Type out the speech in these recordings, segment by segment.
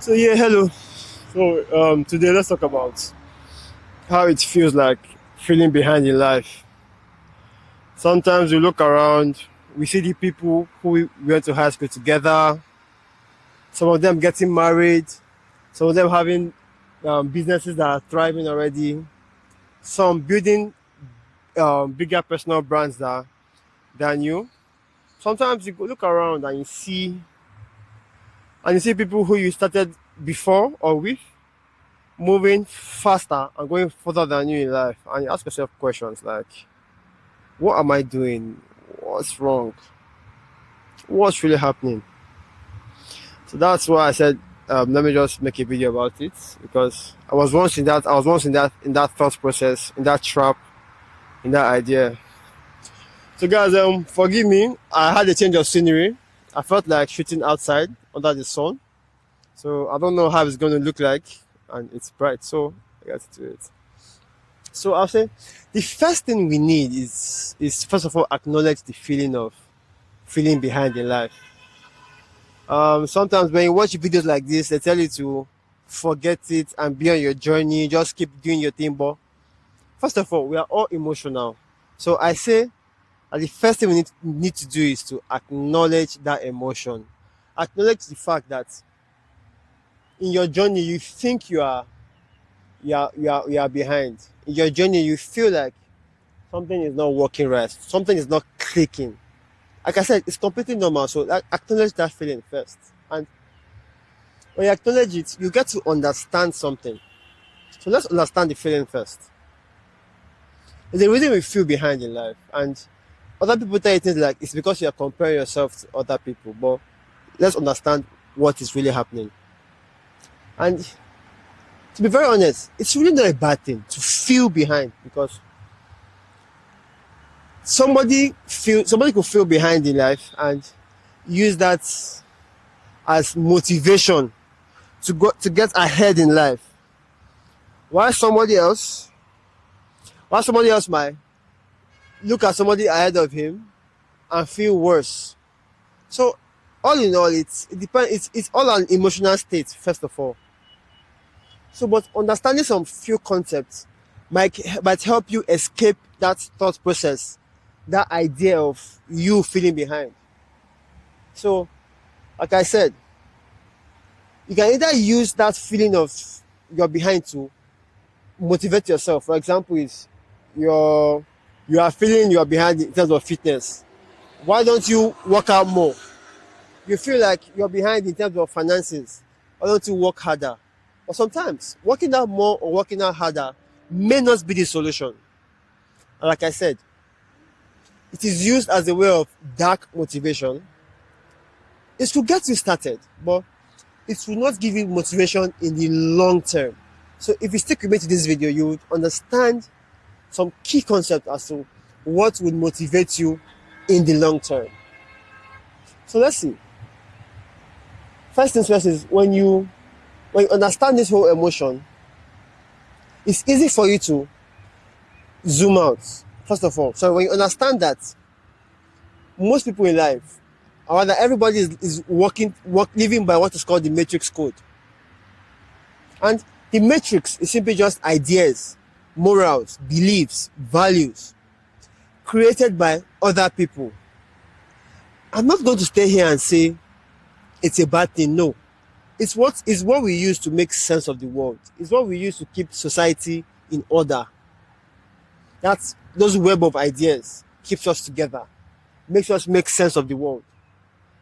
So yeah, hello. So today let's talk about how it feels like feeling behind in life. Sometimes we look around, we see the people who we went to high school together. Some of them getting married, some of them having businesses that are thriving already. Some building bigger personal brands than you. Sometimes you go look around and you see people who you started before or with moving faster and going further than you in life, and you ask yourself questions like, what am I doing? What's wrong? What's really happening? So that's why I said, let me just make a video about it, because I was once in that thought process, in that trap, in that idea. So guys, forgive me, I had a change of scenery. I felt like shooting outside under the sun, so I don't know how it's going to look like, and it's bright, so I got to do it. So I'll say the first thing we need is first of all acknowledge the feeling of feeling behind in life. Sometimes when you watch videos like this, they tell you to forget it and be on your journey, just keep doing your thing. But first of all, we are all emotional. So I say that the first thing we need to do is to acknowledge that emotion. Acknowledge the fact that in your journey you think you are behind. In your journey you feel like something is not working right, something is not clicking. Like I said, it's completely normal. So like, acknowledge that feeling first. And when you acknowledge it, you get to understand something. So let's understand the feeling first. There's a reason we feel behind in life. And other people tell you things like it's because you are comparing yourself to other people. But let's understand what is really happening. And to be very honest, it's really not a bad thing to feel behind, because somebody could feel behind in life and use that as motivation to get ahead in life. While somebody else might look at somebody ahead of him and feel worse. So all in all, it depends. It's all an emotional state first of all. So, but understanding some few concepts might help you escape that thought process, that idea of you feeling behind. So, like I said, you can either use that feeling of you're behind to motivate yourself. For example, is you're you are feeling you're behind in terms of fitness. Why don't you work out more? You feel like you're behind in terms of finances. Why don't you work harder? But sometimes working out more or working out harder may not be the solution. And like I said, it is used as a way of dark motivation. It will get you started, but it will not give you motivation in the long term. So if you stick with me to this video, you would understand some key concepts as to what would motivate you in the long term. So let's see. First things first is when you understand this whole emotion, it's easy for you to zoom out. First of all, so when you understand that most people in life, or rather everybody is living by what is called the matrix code. And the matrix is simply just ideas, morals, beliefs, values created by other people. I'm not going to stay here and say it's a bad thing. No. It's what we use to make sense of the world. It's what we use to keep society in order. That's those web of ideas keeps us together, makes us make sense of the world.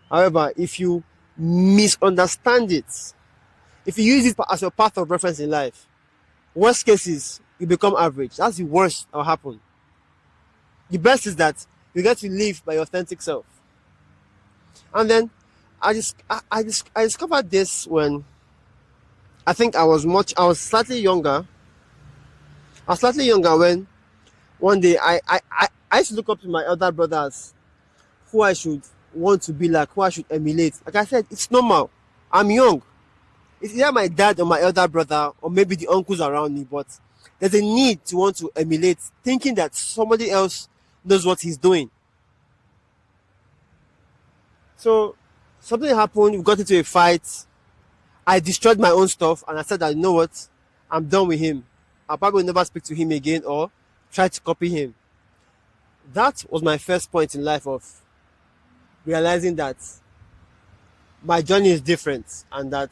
However, if you misunderstand it, if you use it as a path of reference in life, worst cases you become average. That's the worst that will happen. The best is that you get to live by your authentic self. And then I discovered this when I think I was slightly younger. I was slightly younger when one day I used to look up to my elder brothers, who I should want to be like, who I should emulate. Like I said, it's normal. I'm young. It's either my dad or my elder brother or maybe the uncles around me, but there's a need to want to emulate, thinking that somebody else knows what he's doing. So something happened, we got into a fight, I destroyed my own stuff and I said that, you know what, I'm done with him. I'll probably never speak to him again or try to copy him. That was my first point in life of realizing that my journey is different, and that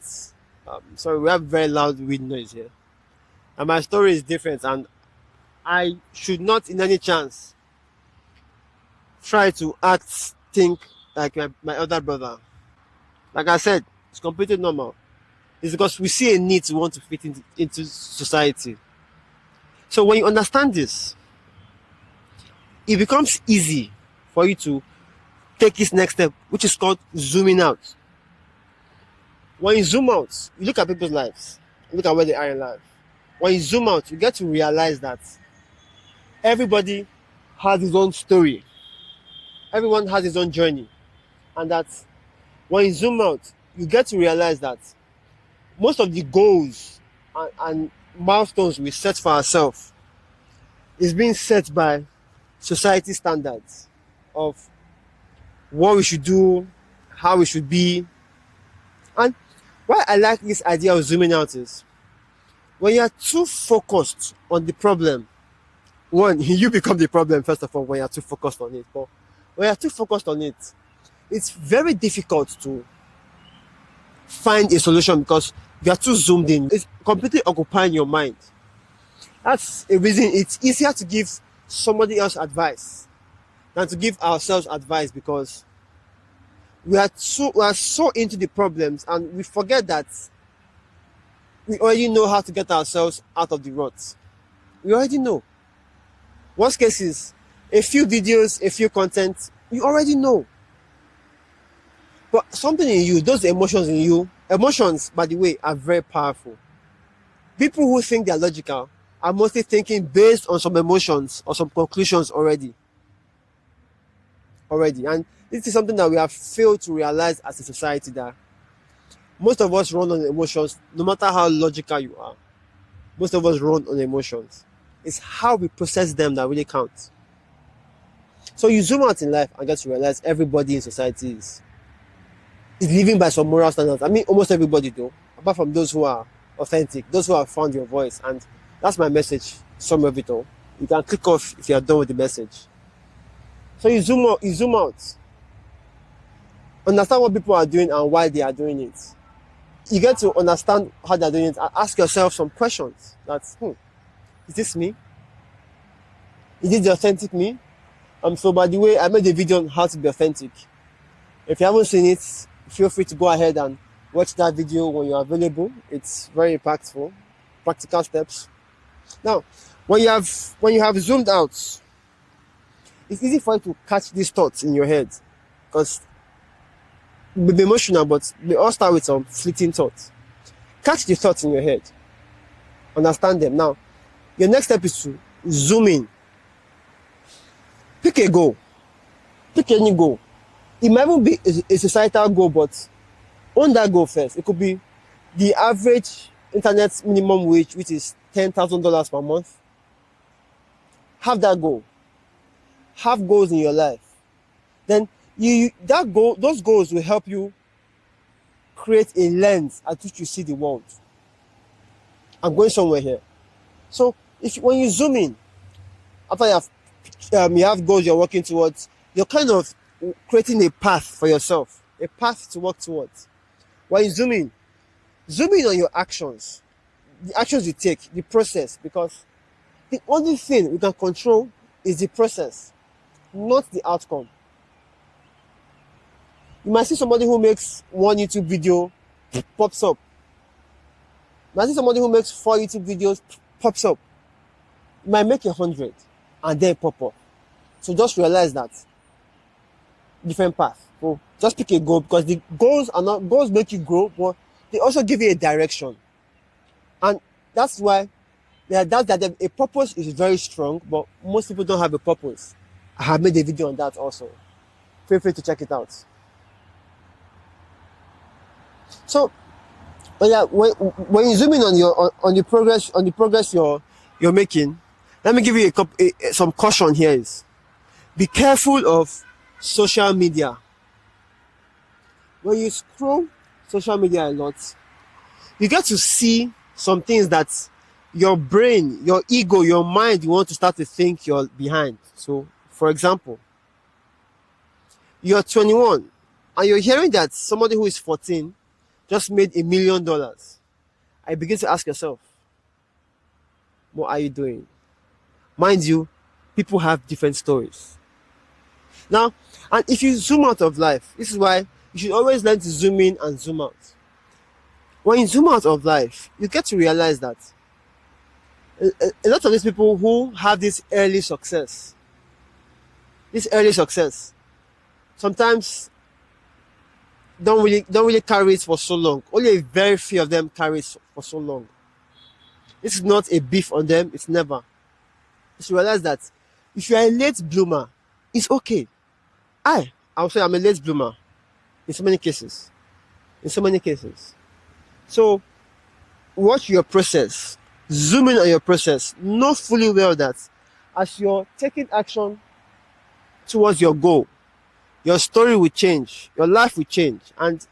sorry, we have very loud wind noise here. And my story is different, and I should not in any chance try to act, think like my elder brother. Like I said, it's completely normal. It's because we see a need to want to fit into society. So when you understand this, it becomes easy for you to take this next step, which is called zooming out. When you zoom out, you look at people's lives, look at where they are in life. When you zoom out, you get to realize that everybody has his own story, everyone has his own journey, and that when you zoom out, you get to realize that most of the goals and milestones we set for ourselves is being set by society standards of what we should do, how we should be. And why I like this idea of zooming out is when you are too focused on the problem, one, you become the problem first of all when you are too focused on it. But when you are too focused on it, it's very difficult to find a solution because you are too zoomed in. It's completely occupying your mind. That's a reason it's easier to give somebody else advice than to give ourselves advice, because we are so into the problems and we forget that we already know how to get ourselves out of the rut. We already know. Worst case is a few videos, a few content, you already know. But something in you, those emotions in you, emotions, by the way, are very powerful. People who think they're logical are mostly thinking based on some emotions or some conclusions already. And this is something that we have failed to realize as a society, that most of us run on emotions, no matter how logical you are. Most of us run on emotions. It's how we process them that really counts. So you zoom out in life and get to realize everybody in society is living by some moral standards. I mean, almost everybody though, apart from those who are authentic, those who have found your voice. And that's my message, some of it all. You can click off if you are done with the message. So you zoom out. Understand what people are doing and why they are doing it. You get to understand how they're doing it and ask yourself some questions. That's, is this me? Is this the authentic me? So by the way, I made a video on how to be authentic. If you haven't seen it, feel free to go ahead and watch that video when you're available. It's very impactful, practical steps. Now, when you have zoomed out, it's easy for you to catch these thoughts in your head, because it may be emotional, but they all start with some fleeting thoughts. Catch the thoughts in your head, understand them. Now, your next step is to zoom in. Pick a goal. Pick any goal. It might even be a societal goal, but own that goal first. It could be the average internet minimum wage, which is $10,000 per month. Have that goal. Have goals in your life. Then those goals will help you create a lens at which you see the world. I'm going somewhere here. So when you zoom in, after you have goals you're working towards, you're kind of creating a path for yourself, a path to work towards. When you zoom in on your actions, the actions you take, the process, because the only thing we can control is the process, not the outcome. You might see somebody who makes one YouTube video, pops up. You might see somebody who makes 4 YouTube videos, pops up. You might make 100 and then pop up. So just realize that different path. So just pick a goal, because the goals make you grow, but they also give you a direction. And that's why a purpose is very strong, but most people don't have a purpose. I have made a video on that also. Feel free to check it out. So when you zoom in on the progress you're making, let me give you some caution here is be careful of social media. When you scroll social media a lot, You get to see some things that your brain, your ego, your mind, you want to start to think you're behind. So, for example, you're 21 and you're hearing that somebody who is 14 just made $1 million. I begin to ask yourself, what are you doing? Mind you, people have different stories. Now, and if you zoom out of life, this is why you should always learn to zoom in and zoom out. When you zoom out of life, you get to realize that a lot of these people who have this early success, sometimes don't really carry it for so long. Only a very few of them carry it for so long. This is not a beef on them. It's never. You should realize that if you are a late bloomer, it's okay. I'll say I'm a late bloomer in so many cases. So watch your process. Zoom in on your process. Know fully well that as you're taking action towards your goal, your story will change. Your life will change. And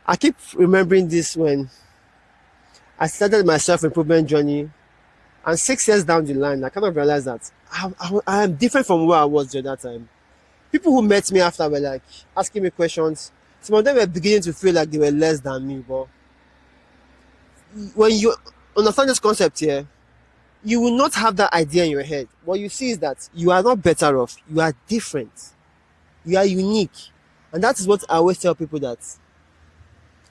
I keep remembering this when I started my self-improvement journey. And 6 years down the line, I kind of realized that I am different from where I was the other time. People who met me after were like asking me questions. Some of them were beginning to feel like they were less than me. But when you understand this concept here, you will not have that idea in your head. What you see is that you are not better off. You are different. You are unique. And that is what I always tell people, that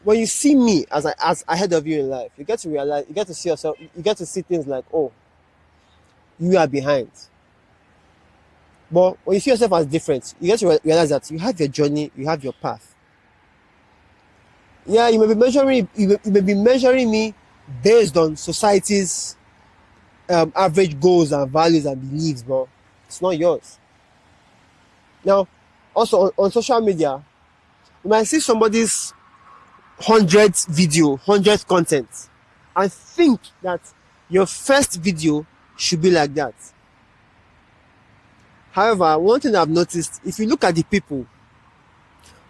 when you see me as ahead of you in life, you get to realize, you get to see yourself, you get to see things like, oh, you are behind. But when you see yourself as different, you get to realize that you have your journey, you have your path. Yeah, you may be measuring me based on society's average goals and values and beliefs, but it's not yours. Now, also on social media, you might see somebody's 100th video, 100th content, and think that your first video should be like that. However, one thing I've noticed, if you look at the people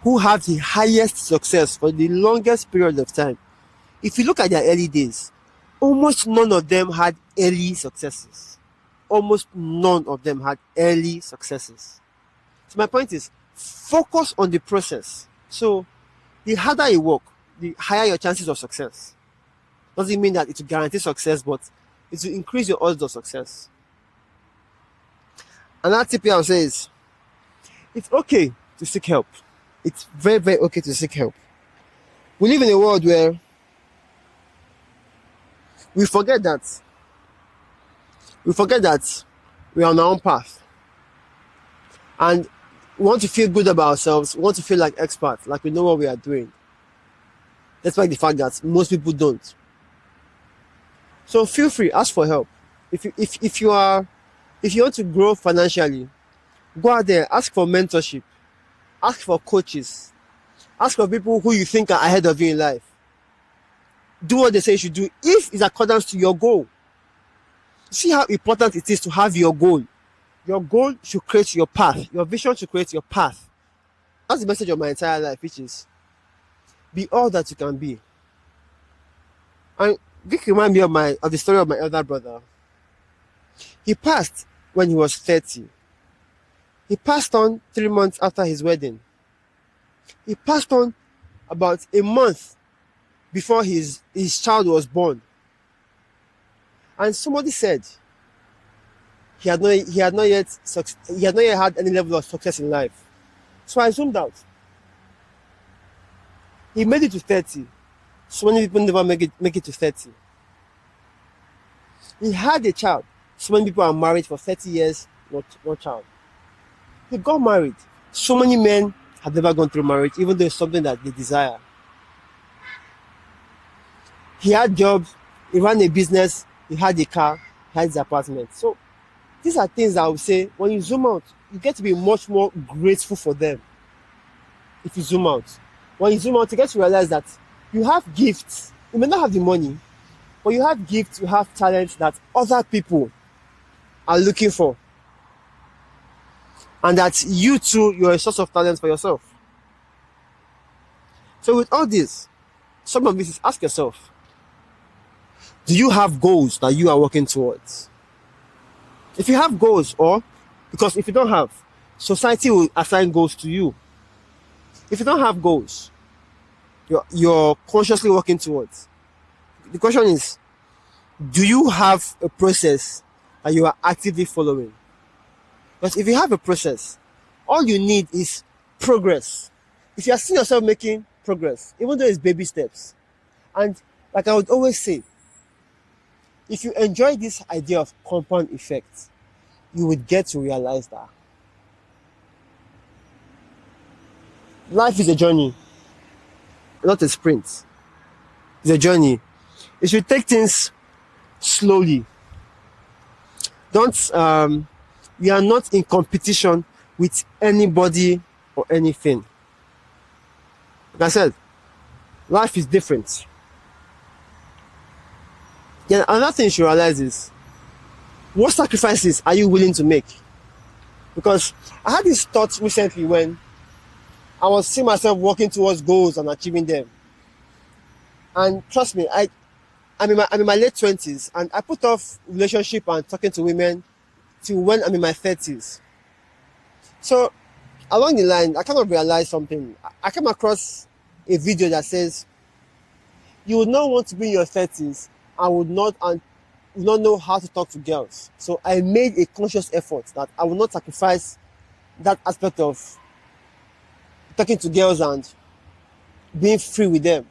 who have the highest success for the longest period of time, if you look at their early days, almost none of them had early successes. Almost none of them had early successes. So my point is, focus on the process. So the harder you work, the higher your chances of success. Doesn't mean that it will guarantee success, but it will increase your odds of success. Another tip I would say is, it's okay to seek help. It's very, very okay to seek help. We live in a world where we forget that we are on our own path. And we want to feel good about ourselves. We want to feel like experts, like we know what we are doing. Despite the fact that most people don't. So feel free, ask for help. If you want to grow financially, go out there, ask for mentorship, ask for coaches, ask for people who you think are ahead of you in life. Do what they say you should do if it's accordance to your goal. See how important it is to have your goal. Your goal should create your path. Your vision should create your path. That's the message of my entire life, which is, be all that you can be. And this reminds me of the story of my elder brother. He passed when he was 30. He passed on 3 months after his wedding. He passed on about a month before his child was born. And somebody said he had not yet had any level of success in life. So I zoomed out. He made it to 30. So many people never make it to 30. He had a child. So many people are married for 30 years, no child. He got married. So many men have never gone through marriage, even though it's something that they desire. He had jobs, he ran a business, he had a car, he had his apartment. So these are things that I would say, when you zoom out, you get to be much more grateful for them. If you zoom out. When you zoom out, you get to realize that you have gifts. You may not have the money, but you have gifts, you have talents that other people are looking for. And that you too, you're a source of talent for yourself. So with all this, Some of this is ask yourself, do you have goals that you are working towards? If you have goals, or because if you don't have, society will assign goals to you. If you don't have goals, you're consciously working towards. The question is, do you have a process that you are actively following? Because if you have a process, all you need is progress. If you are seeing yourself making progress, even though it's baby steps, and like I would always say, if you enjoy this idea of compound effect, you would get to realize that life is a journey, not a sprint. It's a journey. You should take things slowly. Don't We are not in competition with anybody or anything. Like I said, life is different. Then another thing you should realize is, what sacrifices are you willing to make? Because I had this thought recently when I was seeing myself working towards goals and achieving them. And trust me, I'm in my late 20s, and I put off relationship and talking to women till when I'm in my 30s. So along the line, I kind of realized something. I came across a video that says you would not want to be in your 30s and would not know how to talk to girls. So I made a conscious effort that I will not sacrifice that aspect of talking to girls and being free with them.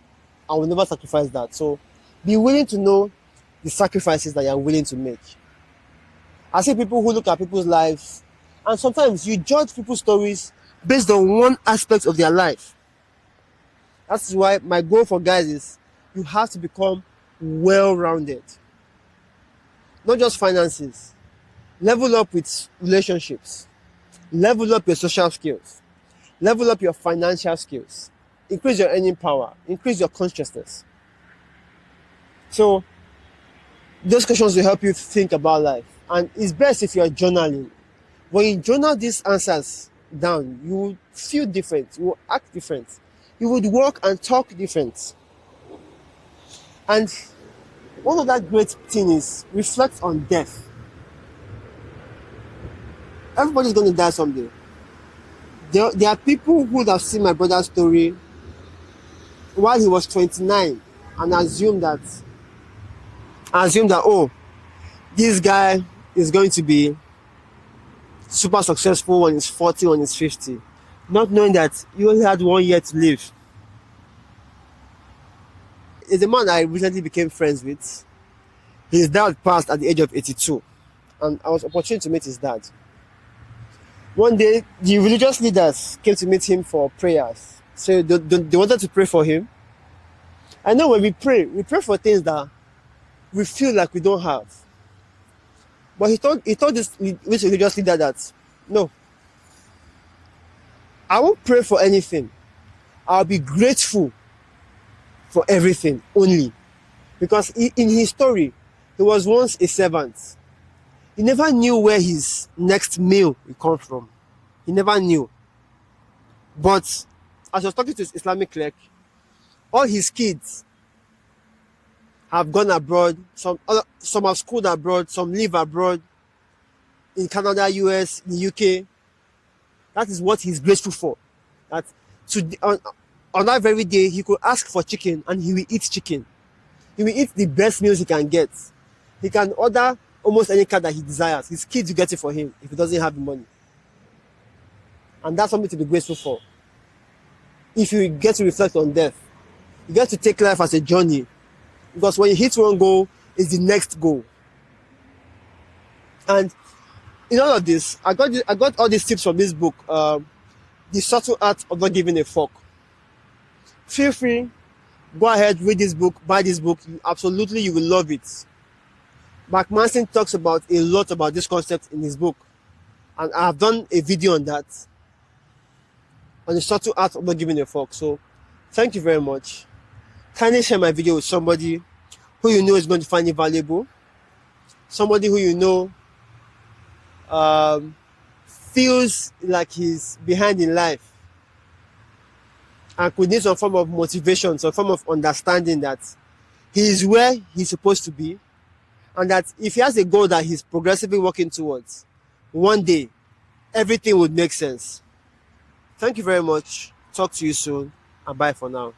I will never sacrifice that. So be willing to know the sacrifices that you are willing to make. I see people who look at people's lives, and sometimes you judge people's stories based on one aspect of their life. That's why my goal for guys is you have to become well-rounded. Not just finances. Level up with relationships. Level up your social skills. Level up your financial skills. Increase your earning power. Increase your consciousness. So those questions will help you think about life. And it's best if you're journaling. When you journal these answers down, you will feel different. You will act different. You would walk and talk different. And one of that great thing is reflect on death. Everybody's going to die someday. There are people who would have seen my brother's story while he was 29 and assume that oh, this guy is going to be super successful when he's 40, when he's 50, not knowing that he only had 1 year to live. It's a man I recently became friends with. His dad passed at the age of 82, and I was opportune to meet his dad. One day, the religious leaders came to meet him for prayers. So they wanted to pray for him. I know when we pray for things that we feel like we don't have. But he told this religious leader that, no, I won't pray for anything. I'll be grateful for everything only. Because in his story, he was once a servant. He never knew where his next meal would come from. He never knew. But as I was talking to his Islamic clerk, all his kids have gone abroad. Some have schooled abroad. Some live abroad in Canada, US, in the UK. That is what he's grateful for. That on that very day, he could ask for chicken and he will eat chicken. He will eat the best meals he can get. He can order almost any car that he desires. His kids will get it for him if he doesn't have the money. And that's something to be grateful for. If you get to reflect on death, you get to take life as a journey. Because when you hit one goal, it's the next goal. And in all of this, I got all these tips from this book, The Subtle Art of Not Giving a Fuck. Feel free, go ahead, read this book, buy this book. Absolutely, you will love it. Mark Manson talks about a lot about this concept in his book. And I have done a video on that, on the subtle art of not giving a fuck. So, thank you very much. Kindly share my video with somebody who you know is going to find it valuable. Somebody who you know feels like he's behind in life. and could need some form of motivation, some form of understanding that he is where he's supposed to be, and that if he has a goal that he's progressively working towards, one day everything would make sense. Thank you very much. Talk to you soon, and bye for now.